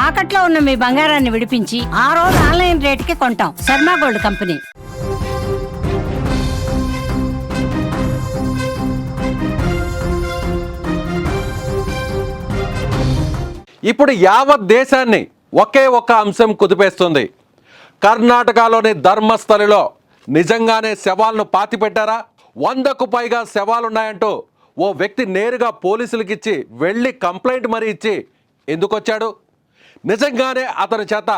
తాకట్లో ఉన్న మీ బంగారాన్ని విడిపించి ఆ రోజు ఆన్లైన్ రేటుకి కొంటాం. Sharma gold company. ఇప్పుడు యావత్ దేశాన్ని ఒకే ఒక అంశం కుదిపేస్తుంది. కర్ణాటకలోని ధర్మస్థలిలో నిజంగానే శవాలను పాతిపెట్టారా? 100కు పైగా శవాలున్నాయంటూ ఓ వ్యక్తి నేరుగా పోలీసులకు ఇచ్చి వెళ్ళి కంప్లైంట్ మరీ ఇచ్చి ఎందుకు వచ్చాడు? నిజంగానే అతని చేత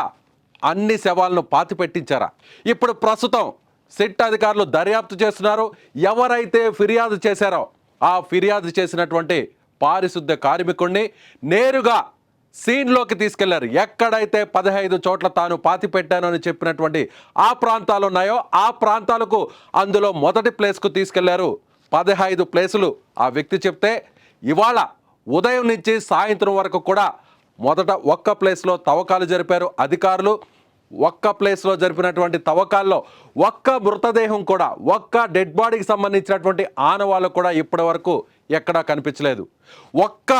అన్ని శవాలను పాతిపెట్టించారా? ఇప్పుడు ప్రస్తుతం సిట్ అధికారులు దర్యాప్తు చేస్తున్నారు. ఎవరైతే ఫిర్యాదు చేశారో ఆ ఫిర్యాదు చేసినటువంటి పారిశుద్ధ్య కార్మికుడిని నేరుగా సీన్లోకి తీసుకెళ్లారు. ఎక్కడైతే 15 చోట్ల తాను పాతి పెట్టాను అని చెప్పినటువంటి ఆ ప్రాంతాలు ఉన్నాయో ఆ ప్రాంతాలకు అందులో మొదటి ప్లేస్కు తీసుకెళ్లారు. 15 ప్లేసులు ఆ వ్యక్తి చెప్తే ఇవాళ ఉదయం నుంచి సాయంత్రం వరకు కూడా మొదట ఒక్క ప్లేస్లో తవ్వకాలు జరిపారు అధికారులు. ఒక్క ప్లేస్లో జరిపినటువంటి తవ్వకాల్లో ఒక్క మృతదేహం కూడా, ఒక్క డెడ్ బాడీకి సంబంధించినటువంటి ఆనవాళ్ళు కూడా ఇప్పటి వరకు ఎక్కడా కనిపించలేదు. ఒక్క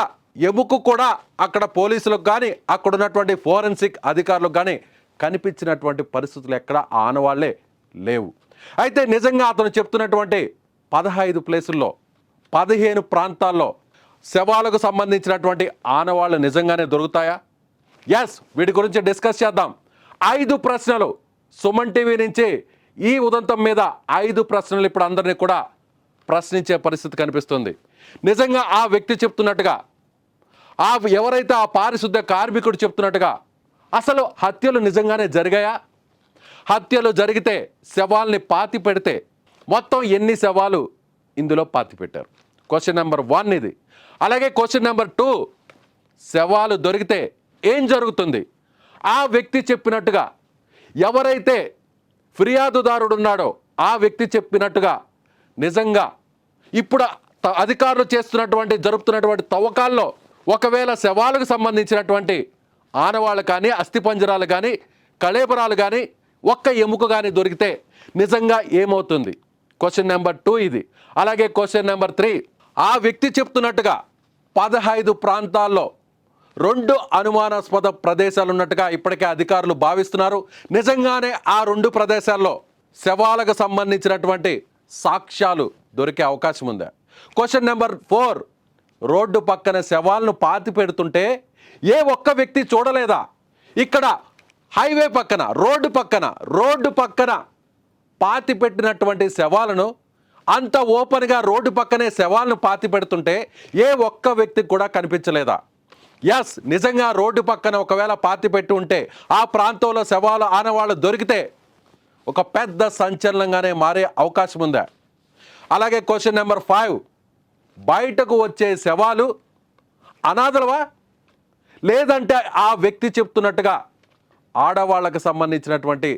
ఎముకు కూడా అక్కడ పోలీసులకు కానీ అక్కడ ఉన్నటువంటి ఫోరెన్సిక్ అధికారులకు కానీ కనిపించినటువంటి పరిస్థితులు ఎక్కడ ఆనవాళ్లే లేవు. అయితే నిజంగా అతను చెప్తున్నటువంటి 15 ప్లేసుల్లో 15 ప్రాంతాల్లో శవాలకు సంబంధించినటువంటి ఆనవాళ్ళు నిజంగానే దొరుకుతాయా? ఎస్, వీటి గురించి డిస్కస్ చేద్దాం. 5 ప్రశ్నలు సుమన్ టీవీ నుంచి ఈ ఉదంతం మీద 5 ప్రశ్నలు ఇప్పుడు అందరినీ కూడా ప్రశ్నించే పరిస్థితి కనిపిస్తుంది. నిజంగా ఆ వ్యక్తి చెప్తున్నట్టుగా, ఎవరైతే ఆ పారిశుద్ధ్య కార్మికుడు చెప్తున్నట్టుగా అసలు హత్యలు నిజంగానే జరిగాయా? హత్యలు జరిగితే శవాల్ని పాతి పెడితే మొత్తం ఎన్ని శవాలు ఇందులో పాతి పెట్టారు? క్వశ్చన్ నెంబర్ 1 ఇది. అలాగే క్వశ్చన్ నెంబర్ 2, శవాలు దొరికితే ఏం జరుగుతుంది? ఆ వ్యక్తి చెప్పినట్టుగా ఎవరైతే ఫిర్యాదుదారుడు ఉన్నాడో ఆ వ్యక్తి చెప్పినట్టుగా నిజంగా ఇప్పుడు అధికారులు జరుపుతున్నటువంటి తవ్వకాల్లో ఒకవేళ శవాలకు సంబంధించినటువంటి ఆనవాళ్ళు కానీ, అస్థిపంజరాలు కానీ, కళేబరాలు కానీ, ఒక్క ఎముక కానీ దొరికితే నిజంగా ఏమవుతుంది? క్వశ్చన్ నెంబర్ 2 ఇది. అలాగే క్వశ్చన్ నెంబర్ 3, ఆ వ్యక్తి చెప్తున్నట్టుగా 15 ప్రాంతాల్లో 2 అనుమానాస్పద ప్రదేశాలు ఉన్నట్టుగా ఇప్పటికే అధికారులు భావిస్తున్నారు. నిజంగానే ఆ 2 ప్రదేశాల్లో శవాలకు సంబంధించినటువంటి సాక్ష్యాలు దొరికే అవకాశం ఉందా? క్వశ్చన్ నెంబర్ 4, రోడ్డు పక్కన శవాలను పాతి పెడుతుంటే ఏ ఒక్క వ్యక్తి చూడలేదా? ఇక్కడ హైవే పక్కన, రోడ్డు పక్కన పాతి పెట్టినటువంటి శవాలను అంత ఓపెన్గా రోడ్డు పక్కనే శవాలను పాతి పెడుతుంటే ఏ ఒక్క వ్యక్తికి కూడా కనిపించలేదా? ఎస్, నిజంగా రోడ్డు పక్కన ఒకవేళ పాతి పెట్టి ఉంటే ఆ ప్రాంతంలో శవాలు ఆనవాళ్ళు దొరికితే ఒక పెద్ద సంచలనంగానే మారే అవకాశం ఉందా? అలాగే క్వశ్చన్ నెంబర్ 5, బయటకు వచ్చే శవాలు అనాథలవా, లేదంటే ఆ వ్యక్తి చెప్తున్నట్టుగా ఆడవాళ్ళకు సంబంధించినటువంటి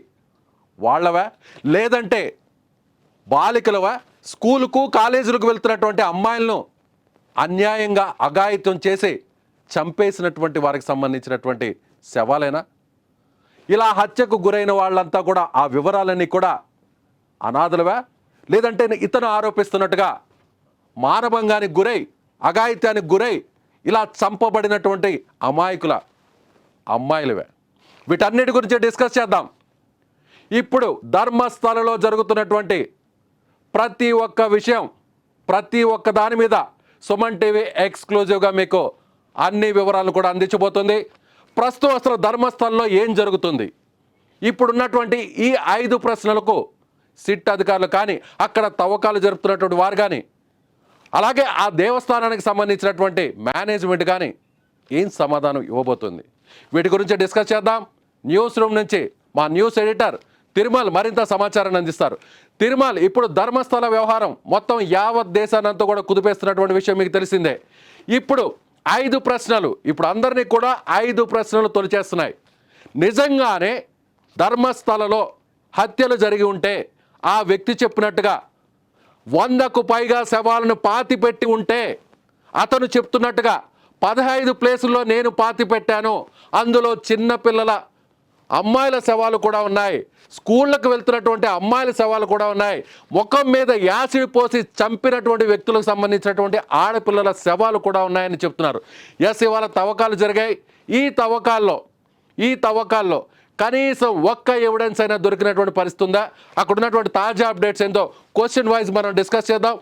వాళ్ళవా, లేదంటే బాలికలవా, స్కూలుకు కాలేజీలకు వెళ్తున్నటువంటి అమ్మాయిలను అన్యాయంగా అఘాయిత్యం చేసి చంపేసినటువంటి వారికి సంబంధించినటువంటి శవాలేనా? ఇలా హత్యకు గురైన వాళ్ళంతా కూడా ఆ వివరాలన్నీ కూడా అనాథలవా, లేదంటే ఇతను ఆరోపిస్తున్నట్టుగా మానభంగానికి గురై, అఘాయిత్యానికి గురై ఇలా చంపబడినటువంటి అమాయకుల అమ్మాయిలవే? వీటన్నిటి గురించి డిస్కస్ చేద్దాం. ఇప్పుడు ధర్మస్థలలో జరుగుతున్నటువంటి ప్రతి ఒక్క విషయం, ప్రతి ఒక్క దాని మీద సుమన్ టీవీ ఎక్స్క్లూజివ్గా మీకు అన్ని వివరాలు కూడా అందించబోతుంది. ప్రస్తుతం అసలు ధర్మస్థలంలో ఏం జరుగుతుంది? ఇప్పుడున్నటువంటి ఈ 5 ప్రశ్నలకు సిట్ అధికారులు కానీ, అక్కడ తవ్వకాలు జరుపుతున్నటువంటి వారు కానీ, అలాగే ఆ దేవస్థానానికి సంబంధించినటువంటి మేనేజ్మెంట్ కానీ ఏం సమాధానం ఇవ్వబోతుంది? వీటి గురించి డిస్కస్ చేద్దాం. న్యూస్ రూమ్ నుంచి మా న్యూస్ ఎడిటర్ తిరుమల్ మరింత సమాచారాన్ని అందిస్తారు. తిరుమల్, ఇప్పుడు ధర్మస్థల వ్యవహారం మొత్తం యావత్ దేశానంతా కూడా కుదిపేస్తున్నటువంటి విషయం మీకు తెలిసిందే. ఇప్పుడు 5 ప్రశ్నలు, ఇప్పుడు అందరినీ కూడా 5 ప్రశ్నలు తొలిచేస్తున్నాయి. నిజంగానే ధర్మస్థలలో హత్యలు జరిగి ఉంటే ఆ వ్యక్తి చెప్పినట్టుగా 100కు పైగా శవాలను పాతి పెట్టి ఉంటే అతను చెప్తున్నట్టుగా 15 ప్లేసుల్లో నేను పాతి పెట్టాను, అందులో చిన్నపిల్లల అమ్మాయిల శవాలు కూడా ఉన్నాయి, స్కూళ్ళకు వెళ్తున్నటువంటి అమ్మాయిల శవాలు కూడా ఉన్నాయి, ముఖం మీద యాసిడ్ పోసి చంపినటువంటి వ్యక్తులకు సంబంధించినటువంటి ఆడపిల్లల శవాలు కూడా ఉన్నాయని చెప్తున్నారు. ఎస్, ఇవాళ తవ్వకాలు జరిగాయి. ఈ తవ్వకాల్లో ఈ తవ్వకాల్లో కనీసం ఒక్క ఎవిడెన్స్ అయినా దొరికినటువంటి పరిస్థితి ఉందా? అక్కడ ఉన్నటువంటి తాజా అప్డేట్స్ ఏందో క్వశ్చన్ వైజ్ మనం డిస్కస్ చేద్దాం.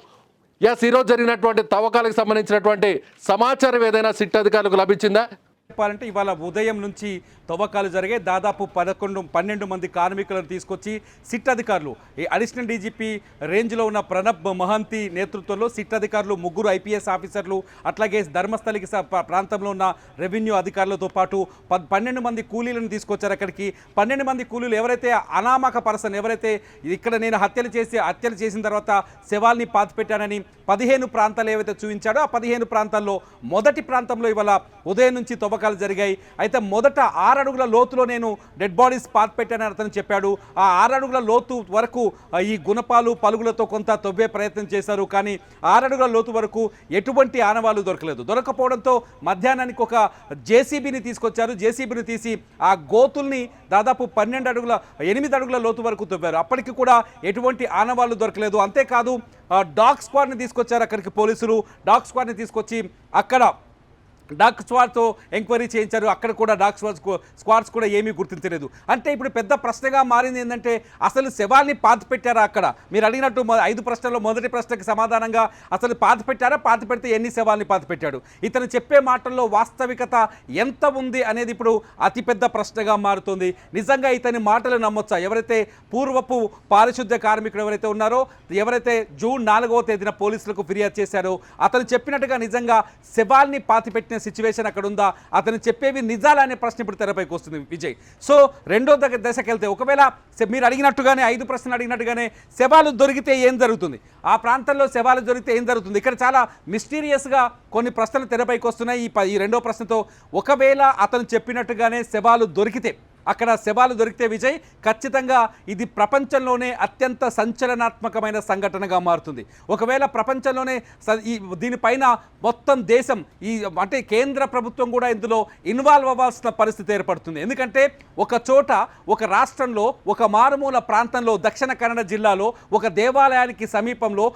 ఈరోజు జరిగినటువంటి తవ్వకాలకు సంబంధించినటువంటి సమాచారం ఏదైనా సిట్ అధికారులకు లభించిందా? చెప్పాలంటే ఇవాళ ఉదయం నుంచి తవ్వకాలు జరిగాయి. దాదాపు 12 మంది కార్మికులను తీసుకొచ్చి సిట్ అధికారులు, ఈ అడిషనల్ డీజీపీ రేంజ్లో ఉన్న ప్రణబ్ మహంతి నేతృత్వంలో సిట్ అధికారులు, 3 ఐపీఎస్ ఆఫీసర్లు, అట్లాగే ధర్మస్థలికి ప్రాంతంలో ఉన్న రెవెన్యూ అధికారులతో పాటు 12 మంది కూలీలను తీసుకొచ్చారు అక్కడికి. 12 మంది కూలీలు ఎవరైతే అనామక పర్సన్, ఎవరైతే ఇక్కడ నేను హత్యలు చేసిన తర్వాత శవాల్ని పాతిపెట్టానని 15 ప్రాంతాలు ఏవైతే చూపించాడో ఆ 15 ప్రాంతాల్లో మొదటి ప్రాంతంలో ఇవాళ ఉదయం నుంచి తవ్వకాలు జరిగాయి. అయితే మొదట 6 అడుగుల లోతులో నేను డెడ్ బాడీస్ పాతిపెట్టానని అతను చెప్పాడు. ఆ 6 అడుగుల లోతు వరకు ఈ గుణపాలు పలుగులతో కొంత తవ్వే ప్రయత్నం చేశారు. కానీ 6 అడుగుల లోతు వరకు ఎటువంటి ఆనవాళ్లు దొరకకపోవడంతో మధ్యాహ్నానికి ఒక జేసీబీని తీసుకొచ్చారు. జేసీబీని తీసి ఆ గోతుల్ని దాదాపు 8 అడుగుల లోతు వరకు తవ్వారు. అప్పటికి కూడా ఎటువంటి ఆనవాళ్లు దొరకలేదు. అంతేకాదు డాగ్ స్క్వాడ్ని తీసుకొచ్చారు అక్కడికి పోలీసులు. డాగ్ స్క్వాడ్ని తీసుకొచ్చి అక్కడ డాగ్ స్క్వాడ్తో ఎంక్వైరీ చేయించారు. అక్కడ కూడా డాగ్ స్క్వాడ్స్ కూడా ఏమీ గుర్తించలేదు. అంటే ఇప్పుడు పెద్ద ప్రశ్నగా మారింది ఏంటంటే అసలు శవాల్ని పాతిపెట్టారా? అక్కడ మీరు అడిగినట్టు 5 ప్రశ్నల్లో మొదటి ప్రశ్నకి సమాధానంగా అసలు పాతిపెట్టారా, పాతిపెడితే ఎన్ని శవాల్ని పాతిపెట్టాడు? ఇతను చెప్పే మాటల్లో వాస్తవికత ఎంత ఉంది అనేది ఇప్పుడు అతిపెద్ద ప్రశ్నగా మారుతుంది. నిజంగా ఇతని మాటలు నమ్మొచ్చా? ఎవరైతే పూర్వపు పారిశుద్ధ్య కార్మికుడు ఎవరైతే ఉన్నారో, ఎవరైతే జూన్ 4వ తేదీన పోలీసులకు ఫిర్యాదు చేశారో, అతను చెప్పినట్టుగా నిజంగా శవాల్ని పాతిపెట్టిన సిచ్యువేషన్ అక్కడ ఉందా? అతను చెప్పేవి నిజాలా అనే ప్రశ్న ఇప్పుడు తెరపైకి వస్తుంది విజయ్. సో రెండో దశకి వెళ్తే, ఒకవేళ మీరు అడిగినట్టుగానే 5 ప్రశ్నలు అడిగినట్టుగానే శవాలు దొరికితే ఏం జరుగుతుంది? ఆ ప్రాంతంలో శవాలు దొరికితే ఏం జరుగుతుంది? ఇక్కడ చాలా మిస్టీరియస్గా కొన్ని ప్రశ్నలు తెరపైకి వస్తున్నాయి ఈ రెండో ప్రశ్నతో. ఒకవేళ అతను చెప్పినట్టుగానే శవాలు దొరికితే, అక్కడ శవాలు దొరికితే విజయ్, ఖచ్చితంగా ఇది ప్రపంచంలోనే అత్యంత సంచలనాత్మకమైన సంఘటనగా మారుతుంది. ఒకవేళ ప్రపంచంలోనే దీనిపైన మొత్తం దేశం, అంటే కేంద్ర ప్రభుత్వం కూడా ఇందులో ఇన్వాల్వ్ అవ్వాల్సిన పరిస్థితి ఏర్పడుతుంది. ఎందుకంటే ఒక చోట, ఒక రాష్ట్రంలో, ఒక మారుమూల ప్రాంతంలో, దక్షిణ కన్నడ జిల్లాలో ఒక దేవాలయానికి సమీపంలో,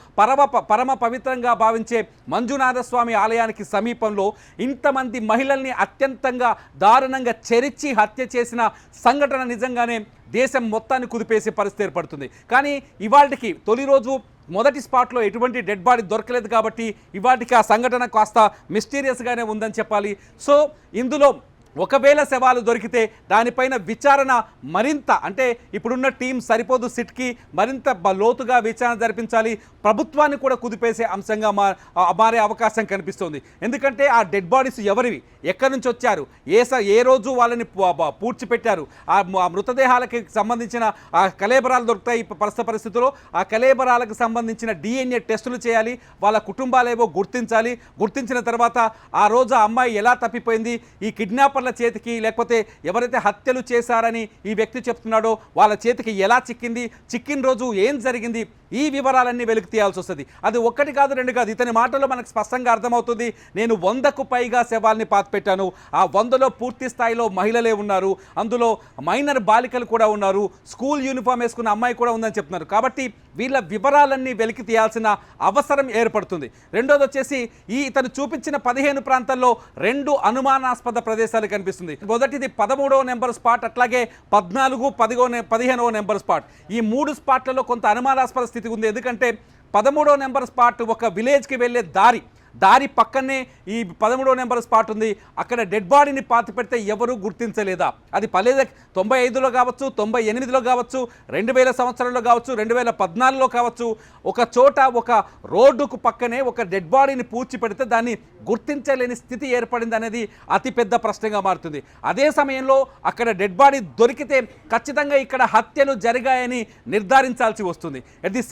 పరమ పవిత్రంగా భావించే మంజునాథ స్వామి ఆలయానికి సమీపంలో ఇంతమంది మహిళల్ని అత్యంతంగా దారుణంగా చెరిచి హత్య చేసిన సంఘటన నిజంగానే దేశం మొత్తాన్ని కుదిపేసే పరిస్థితి ఏర్పడుతుంది. కానీ ఇవాళకి తొలి రోజు మొదటి స్పాట్లో ఎటువంటి డెడ్ బాడీ దొరకలేదు కాబట్టి ఇవాళకి ఆ సంఘటన కాస్త మిస్టీరియస్గానే ఉందని చెప్పాలి. సో ఇందులో ఒకవేళ శవాలు దొరికితే దానిపైన విచారణ మరింత, అంటే ఇప్పుడున్న టీం సరిపోదు, సిట్కి మరింత లోతుగా విచారణ జరిపించాలి. ప్రభుత్వాన్ని కూడా కుదిపేసే అంశంగా మారే అవకాశం కనిపిస్తుంది. ఎందుకంటే ఆ డెడ్ బాడీస్ ఎవరివి, ఎక్కడి నుంచి వచ్చారు, ఏ రోజు వాళ్ళని పూడ్చిపెట్టారు, ఆ మృతదేహాలకి సంబంధించిన ఆ కళేబరాలు దొరుకుతాయి ప్రస్తుత పరిస్థితుల్లో. ఆ కళేబరాలకు సంబంధించిన DNA టెస్టులు చేయాలి, వాళ్ళ కుటుంబాలేవో గుర్తించాలి. గుర్తించిన తర్వాత ఆ రోజు ఆ అమ్మాయి ఎలా తప్పిపోయింది, ఈ కిడ్నాపర్ చేతికి, లేకపోతే ఎవరైతే హత్యలు చేశారని ఈ వ్యక్తి చెప్తున్నాడో వాళ్ళ చేతికి ఎలా చిక్కింది, చిక్కిన రోజు ఏం జరిగింది, ఈ వివరాలన్నీ వెలికి తీయాల్సి వస్తుంది. అది 1 కాదు 2 కాదు. ఇతని మాటల్లో మనకు స్పష్టంగా అర్థమవుతుంది. నేను 100కు పైగా శవాల్ని పాతిపెట్టాను. ఆ 100లో పూర్తి స్థాయిలో మహిళలే ఉన్నారు, అందులో మైనర్ బాలికలు కూడా ఉన్నారు, స్కూల్ యూనిఫామ్ వేసుకున్న అమ్మాయి కూడా ఉందని చెప్తున్నారు. కాబట్టి వీళ్ళ వివరాలన్నీ వెలికి తీయాల్సిన అవసరం ఏర్పడుతుంది. రెండోది వచ్చేసి ఇతను చూపించిన 15 ప్రాంతాల్లో 2 అనుమానాస్పద ప్రదేశాలు కనిపిస్తుంది. మొదటిది 13వ నెంబర్ స్పాట్, అట్లాగే 14, 15వ నెంబర్ స్పాట్. ఈ 3 స్పాట్లలో కొంత అనుమానాస్పద స్థితి ఉంది. ఎందుకంటే 13వ నెంబర్ స్పాట్ ఒక విలేజ్కి వెళ్ళే దారి పక్కనే ఈ 13వ నెంబర్ స్పాట్ ఉంది. అక్కడ డెడ్ బాడీని పాతి పెడితే ఎవరు గుర్తించలేదా? అది 95లో కావచ్చు, 98లో కావచ్చు, 2000 సంవత్సరంలో కావచ్చు, 2014లో కావచ్చు, ఒక చోట ఒక రోడ్డుకు పక్కనే ఒక డెడ్ బాడీని పూడ్చి పెడితే దాన్ని గుర్తించలేని స్థితి ఏర్పడింది అనేది అతిపెద్ద ప్రశ్నగా మారుతుంది. అదే సమయంలో అక్కడ డెడ్ బాడీ దొరికితే ఖచ్చితంగా ఇక్కడ హత్యలు జరిగాయని నిర్ధారించాల్సి వస్తుంది. At the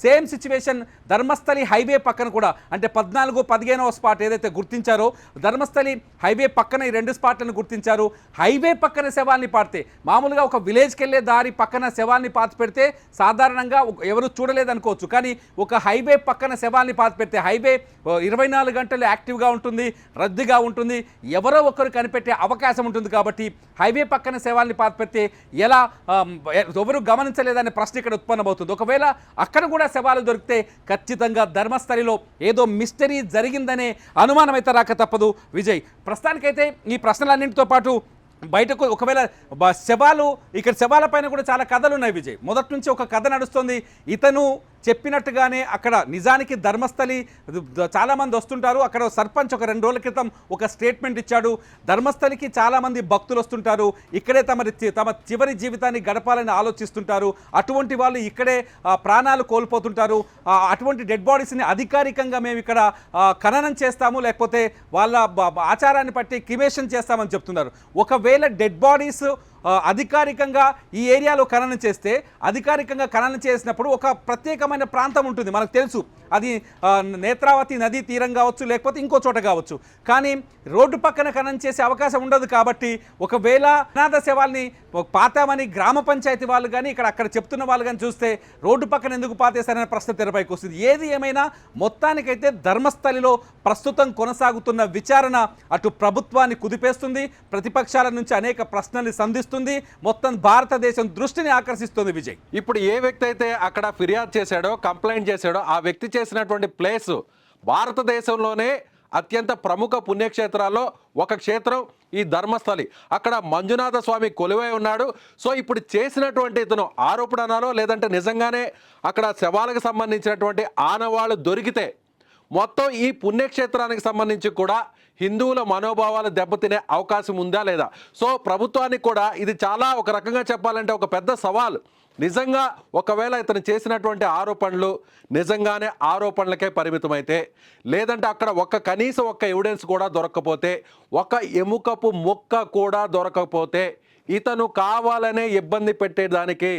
same situation Dharmasthali highway పక్కన కూడా, అంటే 14, 15వ స్పాట్ ఏదైతే గుర్తించారో, ధర్మస్థలి హైవే పక్కన ఈ 2 స్పాట్లను గుర్తించారు. హైవే పక్కన శవాల్ని పాడితే, మామూలుగా ఒక విలేజ్కి వెళ్ళే దారి పక్కన శవాల్ని పాతి పెడితే సాధారణంగా ఎవరు చూడలేదనుకోవచ్చు. కానీ ఒక హైవే పక్కన శవాల్ని పాతి పెడితే, హైవే 24 గంటలు యాక్టివ్గా ఉంటుంది, రద్దీగా ఉంటుంది, ఎవరో ఒకరు కనిపెట్టే అవకాశం ఉంటుంది. కాబట్టి హైవే పక్కన శవాల్ని పాతి పెడితే ఎలా ఎవరు గమనించలేదనే ప్రశ్న ఇక్కడ ఉత్పన్నమవుతుంది. ఒకవేళ అక్కడ కూడా శవాలు దొరికితే ఖచ్చితంగా ధర్మస్థలిలో ఏదో మిస్టరీ జరిగిందనే అనుమానం అయితే రాక తప్పదు విజయ్. ప్రస్తుతానికైతే ఈ ప్రశ్నలన్నింటితో పాటు బయటకు ఒకవేళ శవాలు ఇక్కడ శవాల పైన కూడా చాలా కథలు ఉన్నాయి విజయ్. మొదటి నుంచి ఒక కథ నడుస్తుంది. ఇతను చెప్పినట్టుగానే అక్కడ నిజానికి ధర్మస్థలి చాలామంది వస్తుంటారు. అక్కడ సర్పంచ్ ఒక 2 రోజుల క్రితం ఒక స్టేట్మెంట్ ఇచ్చాడు. ధర్మస్థలికి చాలామంది భక్తులు వస్తుంటారు, ఇక్కడే తమ చివరి జీవితాన్ని గడపాలని ఆలోచిస్తుంటారు. అటువంటి వాళ్ళు ఇక్కడే ప్రాణాలు కోల్పోతుంటారు. అటువంటి డెడ్ బాడీస్ని అధికారికంగా మేము ఇక్కడ ఖననం చేస్తాము, లేకపోతే వాళ్ళ ఆచారాన్ని బట్టి క్రిమేషన్ చేస్తామని చెప్తున్నారు. ఒకవేళ డెడ్ బాడీస్ అధికారికంగా ఈ ఏరియాలో ఖననం చేస్తే, అధికారికంగా ఖననం చేసినప్పుడు ఒక ప్రత్యేకమైన ప్రాంతం ఉంటుంది, మనకు తెలుసు. అది నేత్రావతి నదీ తీరం కావచ్చు, లేకపోతే ఇంకో చోట కావచ్చు. కానీ రోడ్డు పక్కన ఖననం చేసే అవకాశం ఉండదు. కాబట్టి ఒకవేళ అనాథ శవాల్ని పాతామని గ్రామ పంచాయతీ వాళ్ళు కానీ అక్కడ చెప్తున్న వాళ్ళు కానీ చూస్తే రోడ్డు పక్కన ఎందుకు పాతేశారనే ప్రశ్న తెరపైకి వస్తుంది. ఏది ఏమైనా మొత్తానికైతే ధర్మస్థలిలో ప్రస్తుతం కొనసాగుతున్న విచారణ అటు ప్రభుత్వాన్ని కుదిపేస్తుంది, ప్రతిపక్షాల నుంచి అనేక ప్రశ్నల్ని సంధిస్తుంది, మొత్తం భారతదేశం దృష్టిని ఆకర్షిస్తుంది విజయ్. ఇప్పుడు ఏ వ్యక్తి అయితే అక్కడ ఫిర్యాదు చేశాడో, కంప్లైంట్ చేశాడో, ఆ వ్యక్తి చేసినటువంటి ప్లేసు భారతదేశంలోనే అత్యంత ప్రముఖ పుణ్యక్షేత్రాల్లో ఒక క్షేత్రం ఈ ధర్మస్థలి. అక్కడ మంజునాథ స్వామి కొలువై ఉన్నాడు. సో ఇప్పుడు చేసినటువంటి ఇతను ఆరోపణ అనాలో లేదంటే నిజంగానే అక్కడ శవాలకు సంబంధించినటువంటి ఆనవాళ్ళు దొరికితే మొత్తం ఈ పుణ్యక్షేత్రానికి సంబంధించి కూడా హిందువుల మనోభావాలు దెబ్బతినే అవకాశం ఉందా లేదా? సో ప్రభుత్వానికి కూడా ఇది చాలా ఒక రకంగా చెప్పాలంటే ఒక పెద్ద సవాల్. నిజంగా ఒకవేళ ఇతను చేసినటువంటి ఆరోపణలు నిజంగానే ఆరోపణలకే పరిమితమైతే, లేదంటే అక్కడ కనీసం ఒక్క ఎవిడెన్స్ కూడా దొరకకపోతే, ఒక ఎముకపు ముక్క కూడా దొరకకపోతే ఇతను కావాలనే ఇబ్బంది పెట్టేదానికి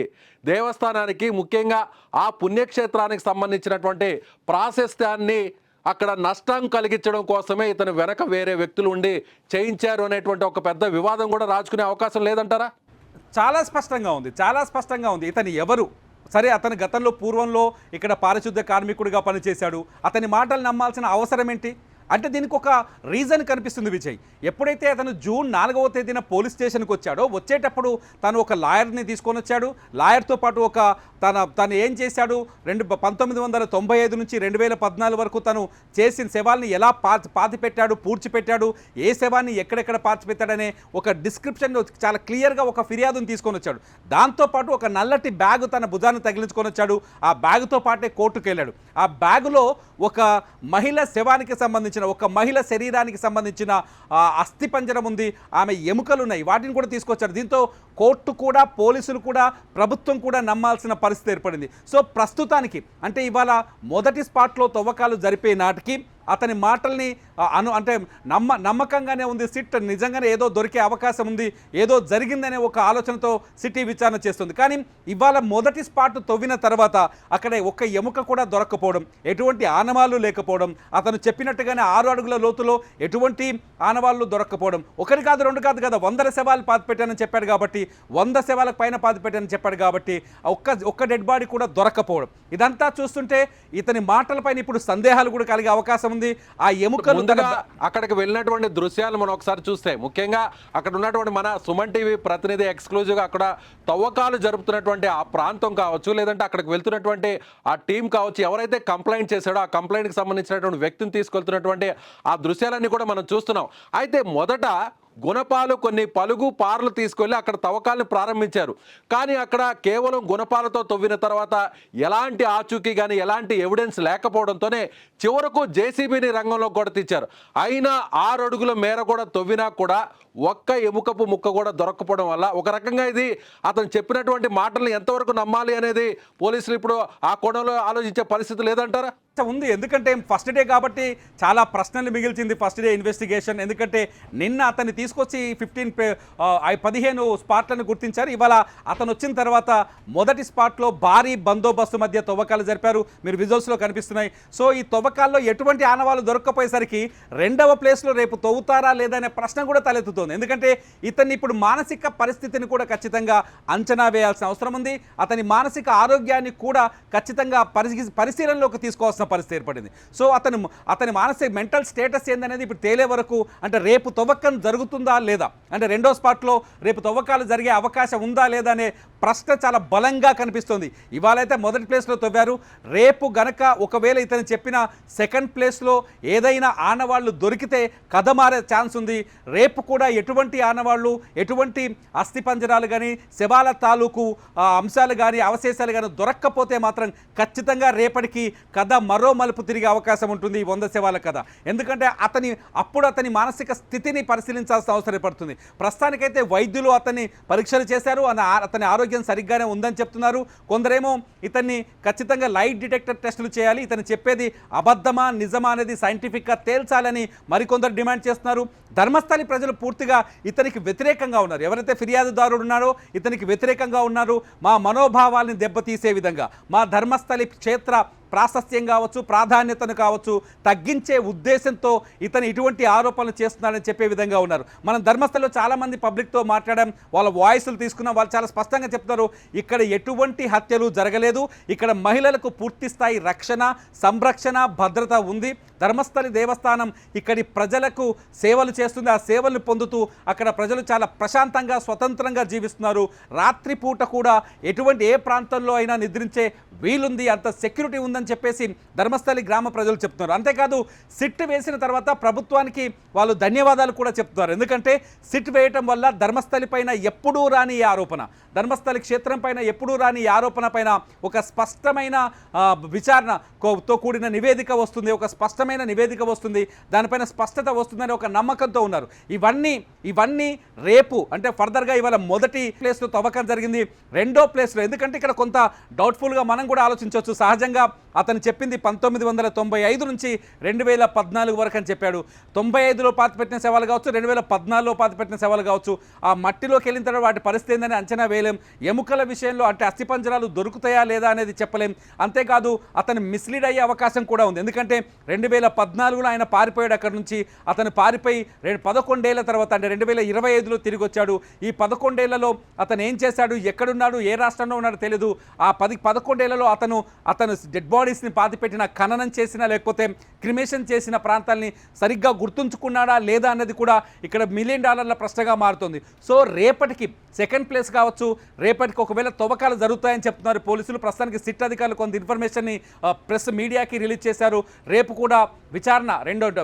దేవస్థానానికి, ముఖ్యంగా ఆ పుణ్యక్షేత్రానికి సంబంధించినటువంటి ప్రాశస్త్యాన్ని అక్కడ నష్టం కలిగించడం కోసమే ఇతను వెనక వేరే వ్యక్తులు ఉండి చేయించారు అనేటువంటి ఒక పెద్ద వివాదం కూడా రాజుకునే అవకాశం లేదంటారా? చాలా స్పష్టంగా ఉంది ఇతను ఎవరు. సరే, అతను గతంలో పూర్వంలో ఇక్కడ పారిశుద్ధ్య కార్మికుడిగా పనిచేశాడు. అతని మాటలు నమ్మాల్సిన అవసరం ఏంటి అంటే దీనికి ఒక రీజన్ కనిపిస్తుంది విజయ్. ఎప్పుడైతే అతను జూన్ 4వ తేదీన పోలీస్ స్టేషన్కి వచ్చాడో, వచ్చేటప్పుడు తను ఒక లాయర్ని తీసుకొని వచ్చాడు. లాయర్తో పాటు తను ఏం చేశాడు, 1995 నుంచి 2014 వరకు తను చేసిన శవాల్ని ఎలా పాతిపెట్టాడు, పూడ్చిపెట్టాడు, ఏ శవాన్ని ఎక్కడెక్కడ పాతిపెట్టాడనే ఒక డిస్క్రిప్షన్ చాలా క్లియర్గా ఒక ఫిర్యాదును తీసుకొని వచ్చాడు. దాంతోపాటు ఒక నల్లటి బ్యాగు తన భుజాన్ని తగిలించుకొని వచ్చాడు. ఆ బ్యాగుతో పాటే కోర్టుకు వెళ్ళాడు. ఆ బ్యాగులో ఒక మహిళ శవానికి సంబంధించిన, ఒక మహిళ శరీరానికి సంబంధించిన అస్థిపంజరం ఉంది, ఆమె ఎముకలు ఉన్నాయి, వాటిని కూడా తీసుకొచ్చారు. దీంతో కోర్టు కూడా, పోలీసులు కూడా, ప్రభుత్వం కూడా నమ్మాల్సిన పరిస్థితి ఏర్పడింది. సో ప్రస్తుతానికి అంటే ఇవాళ మొదటి స్పాట్లో తవ్వకాలు జరిపే నాటికి అతని మాటల్ని అంటే నమ్మకంగానే ఉంది సిట్. నిజంగానే ఏదో దొరికే అవకాశం ఉంది, ఏదో జరిగిందనే ఒక ఆలోచనతో సిటీ విచారణ చేస్తుంది. కానీ ఇవాళ మొదటి స్పాట్ తవ్విన తర్వాత అక్కడ ఒక ఎముక కూడా దొరక్కపోవడం, ఎటువంటి ఆనవాళ్ళు లేకపోవడం, అతను చెప్పినట్టుగానే 6 అడుగుల లోతులో ఎటువంటి ఆనవాళ్ళు దొరక్కపోవడం, ఒకటి కాదు, 2 కాదు కదా, 100 శవాలు పాతిపెట్టానని చెప్పాడు కాబట్టి, 100 శవాలకు పైన పాతిపెట్టానని చెప్పాడు కాబట్టి ఒక్క డెడ్ బాడీ కూడా దొరక్కపోవడం, ఇదంతా చూస్తుంటే ఇతని మాటలపైన ఇప్పుడు సందేహాలు కూడా కలిగే అవకాశం ఉంది. ఆ ఎముకలు అక్కడికి వెళ్ళినటువంటి దృశ్యాలు మనం ఒకసారి చూస్తే, ముఖ్యంగా అక్కడ ఉన్నటువంటి మన సుమన్ టీవీ ప్రతినిధి ఎక్స్క్లూజివ్గా అక్కడ తవ్వకాలు జరుపుతున్నటువంటి ఆ ప్రాంతం కావచ్చు, లేదంటే అక్కడికి వెళ్తున్నటువంటి ఆ టీం కావచ్చు, ఎవరైతే కంప్లైంట్ చేశాడో ఆ కంప్లైంట్కి సంబంధించినటువంటి వ్యక్తిని తీసుకెళ్తున్నటువంటి ఆ దృశ్యాలన్నీ కూడా మనం చూస్తున్నాం. అయితే మొదట గుణపాలు కొన్ని పలుగు పార్లు తీసుకెళ్ళి అక్కడ తవ్వకాలను ప్రారంభించారు. కానీ అక్కడ కేవలం గుణపాలతో తవ్విన తర్వాత ఎలాంటి ఆచూకీ కానీ ఎలాంటి ఎవిడెన్స్ లేకపోవడంతోనే చివరకు జేసీబీని రంగంలో కూడా తెచ్చారు. అయినా 6 అడుగుల మేర కూడా తవ్వినా కూడా ఒక్క ఎముకపు ముక్క కూడా దొరక్కపోవడం వల్ల ఒక రకంగా ఇది అతను చెప్పినటువంటి మాటలను ఎంతవరకు నమ్మాలి అనేది పోలీసులు ఇప్పుడు ఆ కోణంలో ఆలోచించే పరిస్థితి లేదంటారా? ఉంది. ఎందుకంటే ఫస్ట్ డే కాబట్టి చాలా ప్రశ్నలు మిగిల్చింది ఫస్ట్ డే ఇన్వెస్టిగేషన్. ఎందుకంటే నిన్న అతన్ని తీసుకొచ్చి 15 స్పాట్లను గుర్తించారు. ఇవాళ అతను వచ్చిన తర్వాత మొదటి స్పాట్లో భారీ బందోబస్తు మధ్య తవ్వకాలు జరిపారు. మీరు విజువల్స్లో కనిపిస్తున్నాయి. సో ఈ తవ్వకాల్లో ఎటువంటి ఆనవాళ్ళు దొరక్కపోయేసరికి 2వ ప్లేస్లో రేపు తవ్వుతారా లేదా అనే ప్రశ్న కూడా తలెత్తుతుంది. ఎందుకంటే ఇతన్ని ఇప్పుడు మానసిక పరిస్థితిని కూడా ఖచ్చితంగా అంచనా వేయాల్సిన అవసరం ఉంది. అతని మానసిక ఆరోగ్యాన్ని కూడా ఖచ్చితంగా పరిశీలనలోకి తీసుకోవాల్సిన పరిస్థితి ఏర్పడింది. సో అతని మానసిక మెంటల్ స్టేటస్ ఏందనేది ఇప్పుడు తేలే వరకు, అంటే రేపు తవ్వకం జరుగుతుందా లేదా, అంటే 2వ స్పాట్లో రేపు తవ్వకాలు జరిగే అవకాశం ఉందా లేదా అనే ప్రశ్న చాలా బలంగా కనిపిస్తుంది. ఇవాళైతే మొదటి ప్లేస్లో తవ్వారు. రేపు గనక ఒకవేళ ఇతను చెప్పిన సెకండ్ ప్లేస్లో ఏదైనా ఆనవాళ్ళు దొరికితే కథ మారే ఛాన్స్ ఉంది. రేపు కూడా ఎటువంటి ఆనవాళ్ళు, ఎటువంటి అస్థిపంజరాలు కానీ, శవాల తాలూకు అంశాలు కానీ, అవశేషాలు కానీ దొరక్కపోతే మాత్రం ఖచ్చితంగా రేపటికి కథ మరో మలుపు తిరిగే అవకాశం ఉంటుంది ఈ 100 శవాల కథ. ఎందుకంటే అతని మానసిక స్థితిని పరిశీలించాల్సిన అవసరం పడుతుంది. ప్రస్తుతానికైతే వైద్యులు అతన్ని పరీక్షలు చేశారు, అతని ఆరోగ్యం సరిగ్గానే ఉందని చెప్తున్నారు. కొందరేమో ఇతన్ని ఖచ్చితంగా లైట్ డిటెక్టర్ టెస్టులు చేయాలి, ఇతను చెప్పేది అబద్ధమా నిజమా అనేది సైంటిఫిక్గా తేల్చాలని మరికొందరు డిమాండ్ చేస్తున్నారు. ధర్మస్థలి ప్రజలు పూర్తిగా ఇతనికి వ్యతిరేకంగా ఉన్నారు. ఎవరైతే ఫిర్యాదుదారుడు ఉన్నారో ఇతనికి వ్యతిరేకంగా ఉన్నారు. మా మనోభావాల్ని దెబ్బతీసే విధంగా, మా ధర్మస్థలి క్షేత్ర ప్రాశస్త్యం కావచ్చు, ప్రాధాన్యతను కావచ్చు తగ్గించే ఉద్దేశంతో ఇతను ఇటువంటి ఆరోపణలు చేస్తున్నారని చెప్పే విధంగా ఉన్నారు. మనం ధర్మస్థలిలో చాలామంది పబ్లిక్తో మాట్లాడాం, వాళ్ళ వాయిస్లు తీసుకున్నాం. వాళ్ళు చాలా స్పష్టంగా చెప్తారు, ఇక్కడ ఎటువంటి హత్యలు జరగలేదు, ఇక్కడ మహిళలకు పూర్తి స్థాయి రక్షణ, సంరక్షణ, భద్రత ఉంది. ధర్మస్థలి దేవస్థానం ఇక్కడి ప్రజలకు సేవలు చేస్తుంది. ఆ సేవలను పొందుతూ అక్కడ ప్రజలు చాలా ప్రశాంతంగా, స్వతంత్రంగా జీవిస్తున్నారు. రాత్రిపూట కూడా ఏ ప్రాంతంలో అయినా నిద్రించే వీలుంది, అంత సెక్యూరిటీ ఉందని చెప్పేసి ధర్మస్థలి గ్రామ ప్రజలు చెప్తున్నారు. అంతేకాదు సిట్ వేసిన తర్వాత ప్రభుత్వానికి వాళ్ళు ధన్యవాదాలు కూడా చెప్తున్నారు. ఎందుకంటే సిట్ వేయటం వల్ల ధర్మస్థలి పైన ఎప్పుడూ రాని ఈ ఆరోపణ, ధర్మస్థలి క్షేత్రం పైన ఎప్పుడూ రాని ఈ ఆరోపణ పైన ఒక స్పష్టమైన విచారణతో కూడిన నివేదిక వస్తుంది, ఒక స్పష్టమైన నివేదిక వస్తుంది, దానిపైన స్పష్టత వస్తుందని ఒక నమ్మకంతో ఉన్నారు. ఇవన్నీ రేపు అంటే ఫర్దర్గా ఇవాళ మొదటి ప్లేస్లో తవ్వకం జరిగింది, రెండో ప్లేస్లో. ఎందుకంటే ఇక్కడ కొంత డౌట్ఫుల్గా మనం కూడా ఆలోచించవచ్చు. సహజంగా అతను చెప్పింది 1995 నుంచి 2014 వరకు అని చెప్పాడు. 95లో పాతిపెట్టిన శవాలు కావచ్చు, 2014లో పాతిపెట్టిన శవాలు కావచ్చు. ఆ మట్టిలోకి వెళ్ళిన తర్వాత వాటి పరిస్థితి ఏందని అంచనా వేయలేం. ఎముకల విషయంలో అంటే అస్థిపంజరాలు దొరుకుతాయా లేదా అనేది చెప్పలేం. అంతేకాదు అతను మిస్లీడ్ అయ్యే అవకాశం కూడా ఉంది. ఎందుకంటే 2014లో ఆయన పారిపోయాడు అక్కడి నుంచి. అతను పారిపోయి 11 ఏళ్ల తర్వాత అంటే 2025లో తిరిగి వచ్చాడు. ఈ 11 ఏళ్లలో అతను ఏం చేశాడు, ఎక్కడున్నాడు, ఏ రాష్ట్రంలో ఉన్నాడో తెలియదు. ఆ 11 ఏళ్లలో అతను డెడ్ బాడీస్ని పాతిపెట్టిన, ఖననం చేసిన, లేకపోతే క్రిమేషన్ చేసిన ప్రాంతాలని సరిగ్గా గుర్తుంచుకున్నాడా లేదా అన్నది కూడా ఇక్కడ $1 మిలియన్ ప్రశ్నగా మారుతుంది. సో రేపటికి సెకండ్ ప్లేస్ కావచ్చు, రేపటికి ఒకవేళ తవ్వకాలు జరుగుతాయని చెప్తున్నారు పోలీసులు. ప్రస్తుతానికి సిట్ అధికారులు కొంత ఇన్ఫర్మేషన్ని ప్రెస్ మీడియాకి రిలీజ్ చేశారు. రేపు కూడా విచారణ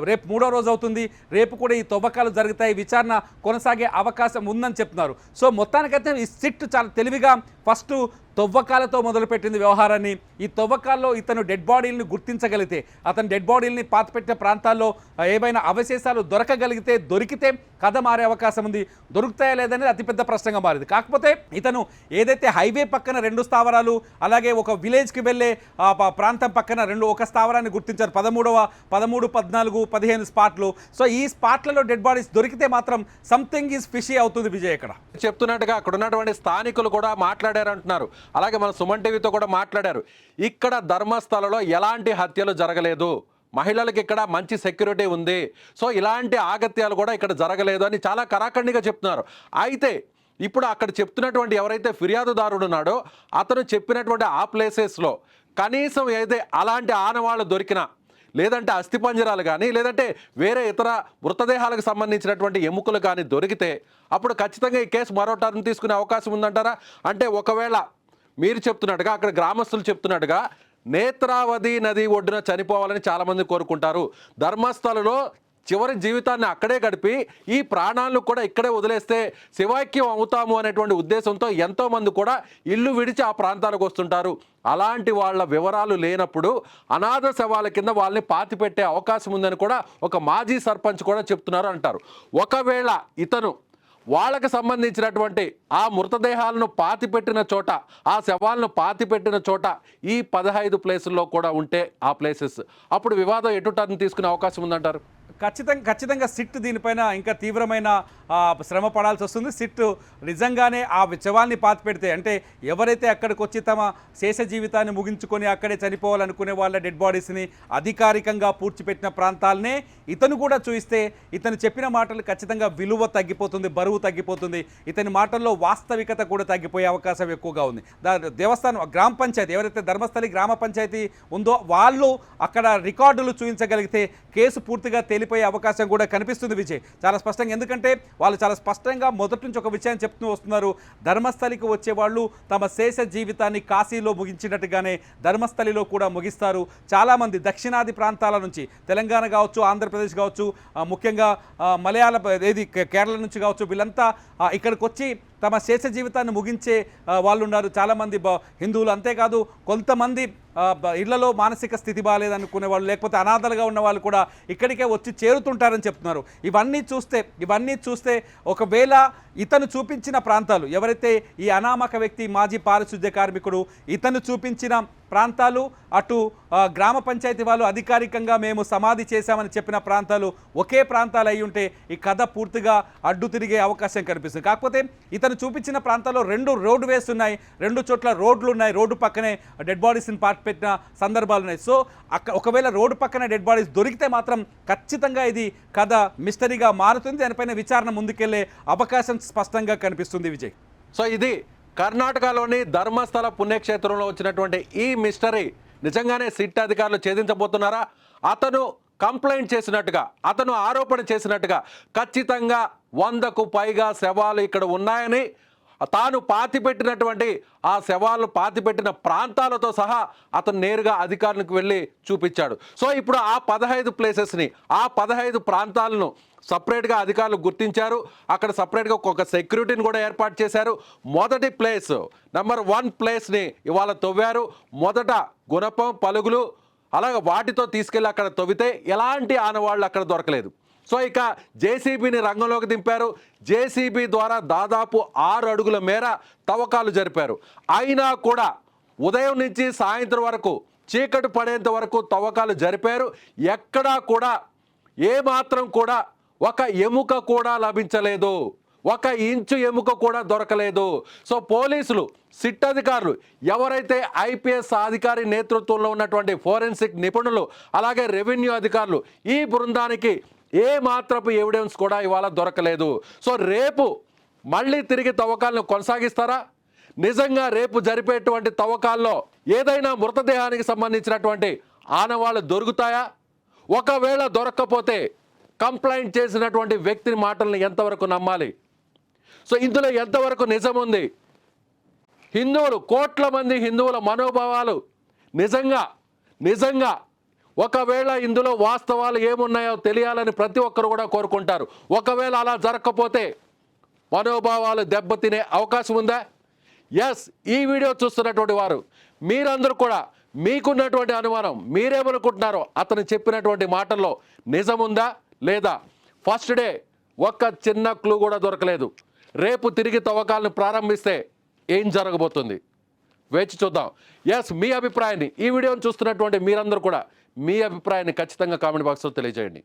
రేపు 3వ రోజు అవుతుంది. రేపు కూడా ఈ తవ్వకాలు జరుగుతాయి, విచారణ కొనసాగే అవకాశం ఉందని చెప్తున్నారు. సో మొత్తానికైతే ఈ సిట్ చాలా తెలివిగా ఫస్ట్ తవ్వకాలతో మొదలుపెట్టింది వ్యవహారాన్ని. ఈ తవ్వకాల్లో ఇతను డెడ్ బాడీలను గుర్తించగలిగితే, అతను డెడ్ బాడీలని పాతిపెట్టిన ప్రాంతాల్లో ఏవైనా అవశేషాలు దొరికితే కథ మారే అవకాశం ఉంది. దొరుకుతాయా లేదనేది అతిపెద్ద ప్రశ్నగా మారింది. కాకపోతే ఇతను ఏదైతే హైవే పక్కన 2 స్థావరాలు, అలాగే ఒక విలేజ్కి వెళ్ళే ప్రాంతం పక్కన ఒక స్థావరాన్ని గుర్తించారు. 13, 14, 15 స్పాట్లు. సో ఈ స్పాట్లలో డెడ్ బాడీస్ దొరికితే మాత్రం సంథింగ్ ఈజ్ ఫిషీ అవుతుంది విజయ్. ఇక్కడ చెప్తున్నట్టుగా అక్కడ ఉన్నటువంటి స్థానికులు కూడా మాట్లాడారు అంటున్నారు. అలాగే మన సుమన్ టీవీతో కూడా మాట్లాడారు. ఇక్కడ ధర్మస్థలలో ఎలాంటి హత్యలు జరగలేదు, మహిళలకు ఇక్కడ మంచి సెక్యూరిటీ ఉంది, సో ఇలాంటి ఆగత్యాలు కూడా ఇక్కడ జరగలేదు అని చాలా కరాఖండిగా చెప్తున్నారు. అయితే ఇప్పుడు అక్కడ చెప్తున్నటువంటి ఎవరైతే ఫిర్యాదుదారుడు ఉన్నాడో అతను చెప్పినటువంటి ఆ ప్లేసెస్లో కనీసం ఏదైతే అలాంటి ఆనవాళ్ళు దొరికినా, లేదంటే అస్థిపంజరాలు కానీ, లేదంటే వేరే ఇతర మృతదేహాలకు సంబంధించినటువంటి ఎముకలు కానీ దొరికితే అప్పుడు ఖచ్చితంగా ఈ కేసు మరో టర్న్ తీసుకునే అవకాశం ఉందంటారా? అంటే ఒకవేళ మీరు చెప్తున్నట్టుగా, అక్కడ గ్రామస్తులు చెప్తున్నట్టుగా నేత్రావతి నది ఒడ్డున చనిపోవాలని చాలామంది కోరుకుంటారు. ధర్మస్థలలో చివరి జీవితాన్ని అక్కడే గడిపి ఈ ప్రాణాలను కూడా ఇక్కడే వదిలేస్తే శివైక్యం అవుతాము అనేటువంటి ఉద్దేశంతో ఎంతోమంది కూడా ఇల్లు విడిచి ఆ ప్రాంతాలకు వస్తుంటారు. అలాంటి వాళ్ళ వివరాలు లేనప్పుడు అనాథ శవాల కింద వాళ్ళని పాతిపెట్టే అవకాశం ఉందని కూడా ఒక మాజీ సర్పంచ్ కూడా చెప్తున్నారు అంటారు. ఒకవేళ ఇతను వాళ్ళకు సంబంధించినటువంటి ఆ మృతదేహాలను పాతిపెట్టిన చోట, ఆ శవాలను పాతిపెట్టిన చోట ఈ 15 ప్లేసుల్లో కూడా ఉంటే ఆ ప్లేసెస్, అప్పుడు వివాదం ఎటు టర్న్ తీసుకునే అవకాశం ఉందంటారు? ఖచ్చితంగా సిట్ దీనిపైన ఇంకా తీవ్రమైన శ్రమ పడాల్సి వస్తుంది. సిట్ నిజంగానే ఆ శవాల్ని పాతిపెడితే, అంటే ఎవరైతే అక్కడికి వచ్చి తమ శేష జీవితాన్ని ముగించుకొని అక్కడే చనిపోవాలనుకునే వాళ్ళ డెడ్ బాడీస్ని అధికారికంగా పూడ్చిపెట్టిన ప్రాంతాలనే ఇతను కూడా చూయిస్తే ఇతను చెప్పిన మాటలు ఖచ్చితంగా విలువ తగ్గిపోతుంది, బరువు తగ్గిపోతుంది. ఇతని మాటల్లో వాస్తవికత కూడా తగ్గిపోయే అవకాశం ఎక్కువగా ఉంది. దేవస్థానం గ్రామ పంచాయతీ, ఎవరైతే ధర్మస్థలి గ్రామ పంచాయతీ ఉందో వాళ్ళు అక్కడ రికార్డులు చూపించగలిగితే కేసు పూర్తిగా వెళ్ళిపోయే అవకాశం కూడా కనిపిస్తుంది విజయ్, చాలా స్పష్టంగా. ఎందుకంటే వాళ్ళు చాలా స్పష్టంగా మొదటి నుంచి ఒక విషయాన్ని చెప్తూ వస్తున్నారు. ధర్మస్థలికి వచ్చే వాళ్ళు తమ శేష జీవితాన్ని కాశీలో ముగించినట్టుగానే ధర్మస్థలిలో కూడా ముగిస్తారు. చాలామంది దక్షిణాది ప్రాంతాల నుంచి, తెలంగాణ కావచ్చు, ఆంధ్రప్రదేశ్ కావచ్చు, ముఖ్యంగా మలయాళ కేరళ నుంచి కావచ్చు, వీళ్ళంతా ఇక్కడికి వచ్చి తమ శేష జీవితాన్ని ముగించే వాళ్ళు ఉన్నారు. చాలామంది హిందువులు, అంతేకాదు కొంతమంది ఇళ్లలో మానసిక స్థితి బాగాలేదనుకునే వాళ్ళు, లేకపోతే అనాథలుగా ఉన్న వాళ్ళు కూడా ఇక్కడికే వచ్చి చేరుతుంటారని చెప్తున్నారు. ఇవన్నీ చూస్తే ఒకవేళ ఇతను చూపించిన ప్రాంతాలు, ఎవరైతే ఈ అనామక వ్యక్తి మాజీ పారిశుద్ధ్య కార్మికుడు ఇతను చూపించిన ప్రాంతాలు, అటు గ్రామ పంచాయతీ వాళ్ళు అధికారికంగా మేము సమాధి చేశామని చెప్పిన ప్రాంతాలు ఒకే ప్రాంతాలు అయి ఉంటే ఈ కథ పూర్తిగా అడ్డు తిరిగే అవకాశం కనిపిస్తుంది. కాకపోతే ఇతను చూపించిన ప్రాంతాల్లో 2 రోడ్ వేస్ ఉన్నాయి, 2 చోట్ల రోడ్లు ఉన్నాయి, రోడ్డు పక్కనే డెడ్ బాడీస్ని పెట్టిన సందర్భాలు ఉన్నాయి. సో ఒకవేళ రోడ్డు పక్కన డెడ్ బాడీస్ దొరికితే మాత్రం ఖచ్చితంగా ఇది కథ మిస్టరీగా మారుతుంది. దానిపైన విచారణ ముందుకెళ్లే అవకాశం స్పష్టంగా కనిపిస్తుంది విజయ్. సో ఇది కర్ణాటకలోని ధర్మస్థల పుణ్యక్షేత్రంలో వచ్చినటువంటి ఈ మిస్టరీ నిజంగానే సిట్ అధికారులు ఛేదించబోతున్నారా? అతను కంప్లైంట్ చేసినట్టుగా, అతను ఆరోపణ చేసినట్టుగా ఖచ్చితంగా 100కు పైగా శవాలు ఇక్కడ ఉన్నాయని, తాను పాతిపెట్టినటువంటి ఆ శవాలు పాతిపెట్టిన ప్రాంతాలతో సహా అతను నేరుగా అధికారులకు వెళ్ళి చూపించాడు. సో ఇప్పుడు ఆ 15 ప్లేసెస్ని, ఆ 15 ప్రాంతాలను సపరేట్గా అధికారులు గుర్తించారు. అక్కడ సపరేట్గా ఒక సెక్యూరిటీని కూడా ఏర్పాటు చేశారు. మొదటి ప్లేస్, నెంబర్ 1 ప్లేస్ని ఇవాళ తవ్వారు. మొదట గుణపం, పలుగులు, అలాగే వాటితో తీసుకెళ్ళి అక్కడ తవ్వితే ఎలాంటి ఆనవాళ్ళు అక్కడ దొరకలేదు. సో ఇక జేసీబీని రంగంలోకి దింపారు. జేసీబీ ద్వారా దాదాపు 6 అడుగుల మేర తవ్వకాలు జరిపారు. అయినా కూడా ఉదయం నుంచి సాయంత్రం వరకు, చీకటి పడేంత వరకు తవ్వకాలు జరిపారు. ఎక్కడా కూడా ఏమాత్రం కూడా ఒక ఎముక కూడా లభించలేదు, 1 ఇంచు ఎముక కూడా దొరకలేదు. సో పోలీసులు, సిట్ అధికారులు, ఎవరైతే ఐపీఎస్ అధికారి నేతృత్వంలో ఉన్నటువంటి ఫోరెన్సిక్ నిపుణులు, అలాగే రెవెన్యూ అధికారులు, ఈ బృందానికి ఏ మాత్రపు ఎవిడెన్స్ కూడా ఇవాళ దొరకలేదు. సో రేపు మళ్ళీ తిరిగి తవ్వకాలను కొనసాగిస్తారా? నిజంగా రేపు జరిపేటువంటి తవ్వకాల్లో ఏదైనా మృతదేహానికి సంబంధించినటువంటి ఆనవాళ్ళు దొరుకుతాయా? ఒకవేళ దొరక్కపోతే కంప్లైంట్ చేసినటువంటి వ్యక్తిని మాటలను ఎంతవరకు నమ్మాలి? సో ఇందులో ఎంతవరకు నిజం ఉంది? హిందువులు, కోట్ల మంది హిందువుల మనోభావాలు నిజంగా ఒకవేళ ఇందులో వాస్తవాలు ఏమున్నాయో తెలియాలని ప్రతి ఒక్కరు కూడా కోరుకుంటారు. ఒకవేళ అలా జరగకపోతే మనోభావాలు దెబ్బతినే అవకాశం ఉందా? ఎస్, ఈ వీడియో చూస్తున్నటువంటి వారు మీరందరూ కూడా మీకున్నటువంటి అనుమానం, మీరేమనుకుంటున్నారో అతను చెప్పినటువంటి మాటల్లో నిజముందా లేదా? ఫస్ట్ డే ఒక్క చిన్న క్లూ కూడా దొరకలేదు. రేపు తిరిగి తవ్వకాలను ప్రారంభిస్తే ఏం జరగబోతుంది వేచి చూద్దాం. ఎస్, మీ అభిప్రాయాన్ని, ఈ వీడియోని చూస్తున్నటువంటి మీరందరూ కూడా మీ అభిప్రాయాన్ని ఖచ్చితంగా కామెంట్ బాక్స్లో తెలియజేయండి.